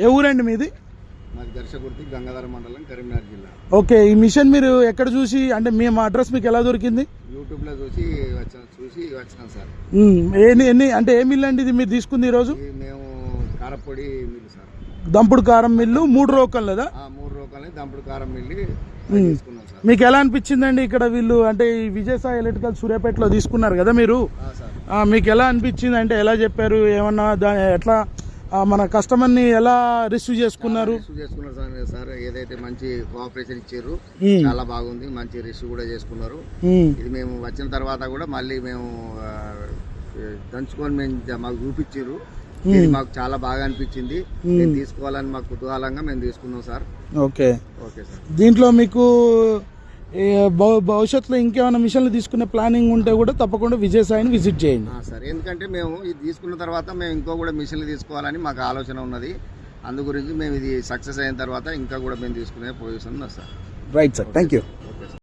ఏ ఊరండి మీది? మాది దర్శకుర్తి, గంగాధర మండలం, కరీంనగర్ జిల్లా. ఓకే, ఈ మిషన్ మీరు ఎక్కడ చూసి, అంటే మా అడ్రస్ మీకు ఎలా దొరికింది? యూట్యూబ్లో చూసి వచ్చినాం సార్. ఎన్ని అంటే ఏ మిల్ అండి ఇది మీరు తీసుకుంది ఈరోజు? మేము కారపొడి మిల్లు సార్, దంపుడు కారం మిల్లు 3 రోకలు లేదా? 3 రూపాయలు దంపుడు కారం మిల్లు తీసుకున్నాం సార్. మీకు ఎలా అనిపించిందండి ఇక్కడ వీళ్ళు అంటే ఈ విజయసాయి ఎలక్ట్రికల్ సూర్యాపేటలో తీసుకున్నారు కదా మీరు? మీకు ఎలా అనిపించింది, అంటే ఎలా చెప్పారు, ఏమన్నా ఎట్లా మన కస్టమర్ని ఎలా రిసీవ్ చేసుకున్నారు? సార్ ఏదైతే మంచి కోఆపరేషన్ ఇచ్చారు, చాలా బాగుంది, మంచి రిసీవ్ కూడా చేసుకున్నారు. ఇది మేము వచ్చిన తర్వాత కూడా మళ్ళీ మేము దంచుకొని మాకు చూపించారు. ఇది మాకు చాలా బాగా అనిపించింది. నేను తీసుకోవాలని మాకు కుతూహలంగా మేము తీసుకున్నాం సార్. Okay okay sir. దీంట్లో మీకు భవిష్యత్తులో ఇంకేమైనా మిషన్లు తీసుకునే ప్లానింగ్ ఉంటే కూడా తప్పకుండా విజయసాయిని విజిట్ చేయండి సార్. ఎందుకంటే మేము ఇది తీసుకున్న తర్వాత మేము ఇంకో కూడా మిషన్లు తీసుకోవాలని మాకు ఆలోచన ఉన్నది. అందు గురించి మేము ఇది సక్సెస్ అయిన తర్వాత ఇంకా కూడా మేము తీసుకునే పొజిషన్ ఉన్నది sir. Right sir, thank you.